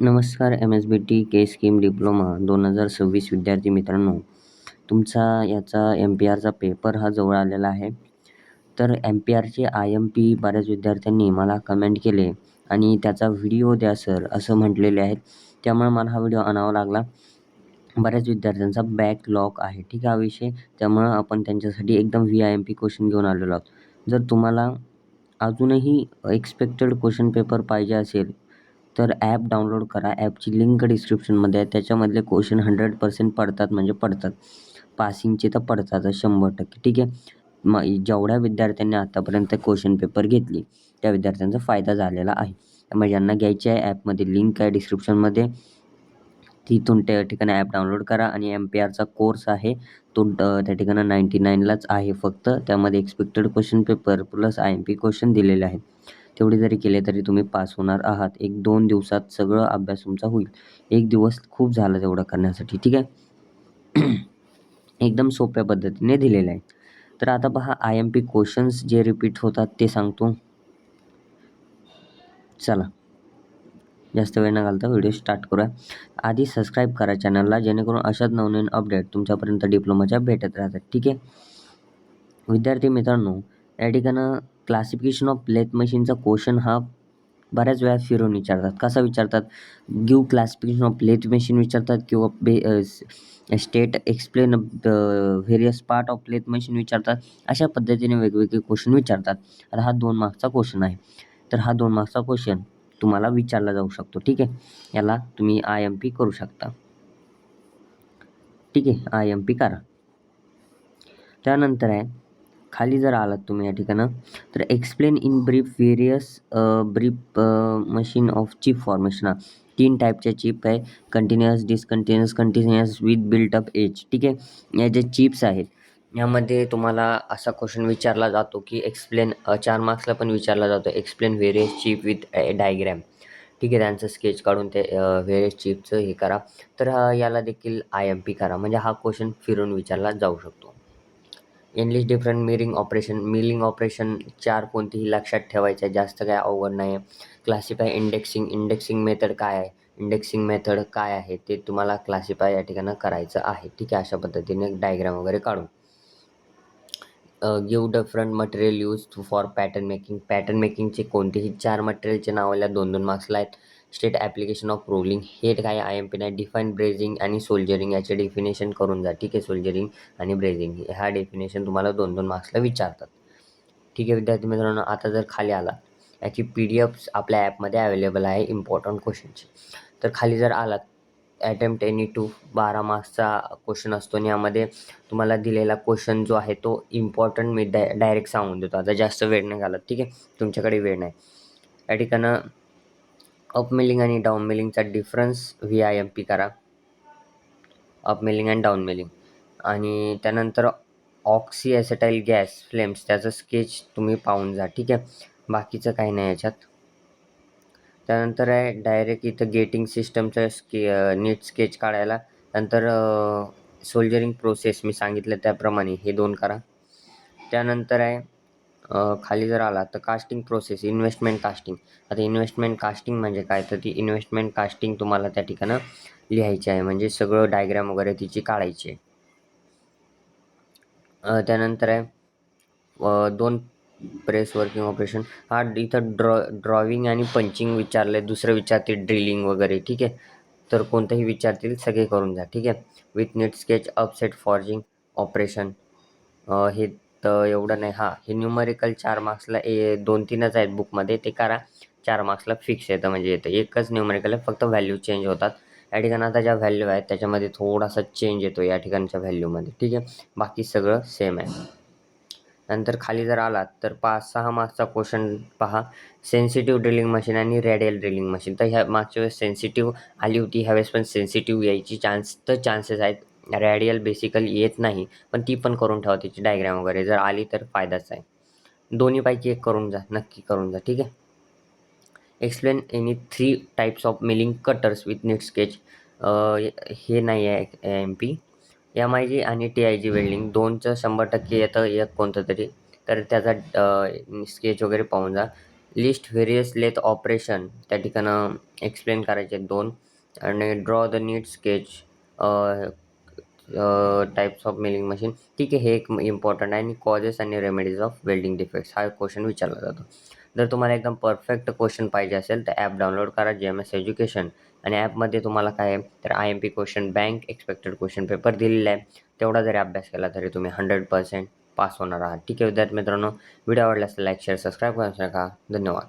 नमस्कार MSBT के scheme diploma 2026 विद्यार्थी मित्रांनो, तुमचा याचा MPRचा पेपर हा जवळ आलेला आहे. तर MPRचे IMP बऱ्याच विद्यार्थ्यांनी मला कमेंट केले आणि त्याचा व्हिडिओ द्या सर असं म्हटलेले आहेत. त्यामुळे मला हा व्हिडिओ आणावा लागला. बऱ्याच विद्यार्थ्यांचा बॅकलॉग आहे, ठीक आहे हा विषय. त्यामुळं आपण त्यांच्यासाठी एकदम VIMP क्वेश्चन घेऊन आलेलो आहोत. जर तुम्हाला अजूनही एक्सपेक्टेड क्वेश्चन पेपर पाहिजे असेल तर ॲप डाउनलोड करा. ॲपची लिंक डिस्क्रिप्शनमध्ये आहे. त्याच्यामधले क्वेश्चन 100% पडतात म्हणजे पडतात. पासिंगचे तर पडतातच 100%, ठीक आहे. मग जेवढ्या विद्यार्थ्यांनी आतापर्यंत क्वेश्चन पेपर घेतली त्या विद्यार्थ्यांचा फायदा झालेला आहे. त्यामुळे ज्यांना घ्यायचे आहे ॲपमध्ये लिंक आहे डिस्क्रिप्शनमध्ये, तिथून त्या ठिकाणी ॲप डाउनलोड करा. आणि MPRचा कोर्स आहे तो त्या ठिकाणी 99लाच आहे फक्त. त्यामध्ये expected question paper plus IMP question दिलेले आहेत. तेवढे जरी केले तरी तुम्ही पास होणार आहात. 1-2 दिवसात सगळं अभ्यास तुमचा होईल. 1 दिवस खूप झाला तेवढं करण्यासाठी, ठीक आहे. एकदम सोप्या पद्धतीने दिलेलं आहे. तर आता पहा IMP क्वेश्चन्स जे रिपीट होतात ते सांगतो. चला जास्त वेळ न घालता व्हिडिओ स्टार्ट करूया. आधी सबस्क्राईब करा चॅनलला, जेणेकरून अशाच नवनवीन अपडेट तुमच्यापर्यंत डिप्लोमाच्या भेटत राहतात, ठीक आहे. विद्यार्थी मित्रांनो, या ठिकाणं क्लासिफिकेशन ऑफ प्लेथ मशीनचा क्वेश्चन हा बऱ्याच वेळा फिरून विचारतात. कसा विचारतात? Give classification of lathe machine विचारतात किंवा state explain various part of lathe machine विचारतात. अशा पद्धतीने वेगवेगळे क्वेश्चन विचारतात. आता हा 2 मार्क्सचा क्वेश्चन आहे. तर हा 2 मार्क्सचा क्वेश्चन तुम्हाला विचारला जाऊ शकतो, ठीक आहे. याला तुम्ही IMP करू शकता, ठीक आहे. IMP करा. त्यानंतर आहे खाली जर आलात तुम्ही या ठिकाणं, तर explain in brief various brief machine of chip formation. 3 टाईपच्या चिप आहे, continuous, discontinuous, continuous with built up edge, ठीक आहे. या ज्या चिप्स आहेत यामध्ये तुम्हाला असा क्वेश्चन विचारला जातो की एक्सप्लेन 4 मार्क्सला पण विचारला जातो. Explain various chip with diagram, ठीक आहे. त्यांचं स्केच काढून ते व्हेरियस चिपचं हे करा. तर याला देखील IMP करा. म्हणजे हा क्वेश्चन फिरून विचारला जाऊ शकतो. एनलिस्ट डिफरंट मिलिंग ऑपरेशन 4 कोणतीही लक्षात ठेवायचं आहे, जास्त काय अवघड नाही आहे. क्लासिफाय इंडेक्सिंग मेथड काय आहे, इंडेक्सिंग मेथड काय आहे ते तुम्हाला क्लासिफाय या ठिकाणी करायचं आहे, ठीक आहे. अशा पद्धतीने डायग्राम वगैरे काढून. Give different material use for pattern मेकिंगचे कोणतेही 4 मटेरियलचे नावाला 2-2 मार्क्सला आहेत. स्टेट ॲप्लिकेशन ऑफ रोलिंग हे काय IMP नाही. डिफाईन ब्रेझिंग आणि सोल्जरिंग याचे डेफिनेशन करून जा, ठीक आहे. सोल्जरिंग आणि ब्रेझिंग ह्या डेफिनेशन तुम्हाला 2-2 मार्क्सला विचारतात, ठीक आहे. विद्यार्थी मित्रांनो, आता जर खाली आला याची PDFs आपल्या ॲपमध्ये अवेलेबल आहे इम्पॉर्टंट क्वेश्चनची. तर खाली जर आलात अटेम्प्ट एनी टू 12 मार्क्सचा क्वेश्चन असतो आणि यामध्ये तुम्हाला दिलेला क्वेश्चन जो आहे तो इम्पॉर्टंट मी डायरेक्ट सांगून देतो. आता जास्त वेळ नाही घालत, ठीक आहे. तुमच्याकडे वेळ नाही. या ठिकाणं अपमिलिंग आणि डाऊनमिलिंगचा डिफरन्स VIMP करा. अपमिलिंग आणि डाऊनमिलिंग. आणि त्यानंतर ऑक्सी ॲसेटाईल गॅस फ्लेम्स त्याचं स्केच तुम्ही पाहून जा, ठीक आहे. बाकीचं काही नाही याच्यात. त्यानंतर आहे डायरेक्ट इथं गेटिंग सिस्टमचं नीट स्केच काढायला. नंतर सोल्जरिंग प्रोसेस मी सांगितलं त्याप्रमाणे हे 2 करा. त्यानंतर आहे खाली जर आला तर कास्टिंग प्रोसेस, इन्व्हेस्टमेंट कास्टिंग. आता इन्व्हेस्टमेंट कास्टिंग म्हणजे काय, तर ती इन्व्हेस्टमेंट कास्टिंग तुम्हाला त्या ठिकाणं लिहायची आहे, म्हणजे सगळं डायग्राम वगैरे तिची काढायची आहे. त्यानंतर आहे 2 प्रेस वर्किंग ऑपरेशन. हा इथं ड्रॉविंग आणि पंचिंग विचारलं आहे. दुसरं विचारतील ड्रिलिंग वगैरे, ठीक आहे. तर कोणतंही विचारतील सगळे करून जा, ठीक आहे. With NEET sketch upset forging operation हे तर एवढं नाही. हे न्यूमरिकल 4 मार्क्सला 2-3च आहेत बुकमध्ये, ते करा. 4 मार्क्सला फिक्स येतं, म्हणजे येतं एकच न्यूमरिकल आहे, फक्त व्हॅल्यू चेंज होतात. या ठिकाणी आता ज्या व्हॅल्यू आहेत त्याच्यामध्ये थोडासा चेंज येतो या ठिकाणच्या व्हॅल्यूमध्ये, ठीक आहे. बाकी सगळं सेम आहे. नंतर खाली जर आलात तर 5-6 मार्क्सचा क्वेश्चन पहा. सेन्सिटिव्ह ड्रिलिंग मशीन आणि रेडियल ड्रिलिंग मशीन. तर ह्या मागच्या वेळेस सेन्सिटिव्ह आली होती, ह्यावेळेस पण सेन्सिटिव्ह यायची चान्सेस आहेत. रेडियल बेसिकली येत नाही, पण ती पण करून ठेवा, तिची डायग्राम वगैरे जर आली तर फायदाच आहे. दोन्हीपैकी एक करून जा, नक्की करून जा, ठीक आहे. Explain any 3 types of milling cutters with NEET sketch. हे नाही आहे MP. MIG आणि TIG वेल्डिंग 2चं 100% येतं एक कोणतं तरी, तर त्याचा स्केच वगैरे पाहून जा. लिस्ट व्हेरियस लेथ ऑपरेशन त्या ठिकाणं एक्सप्लेन करायचे 2 आणि draw the NEET sketch types of milling machine. ठीक आहे, हे एक इम्पॉर्टंट आहे. आणि कॉजेस आणि रेमेडीज ऑफ वेल्डिंग डिफेक्ट्स हा क्वेश्चन विचारला जातो. जर तुम्हाला एकदम परफेक्ट क्वेश्चन पाहिजे असेल तर ॲप डाउनलोड करा JMS एज्युकेशन. आणि ॲपमध्ये तुम्हाला काय आहे तर IMP question bank expected question paper दिलेला आहे. तेवढा जरी अभ्यास केला तरी तुम्ही 100% पास होणार आहात. ठीक आहे विद्यार्थी मित्रांनो, व्हिडिओ आवडला असेल लाईक शेअर सबस्क्राईब करा. धन्यवाद.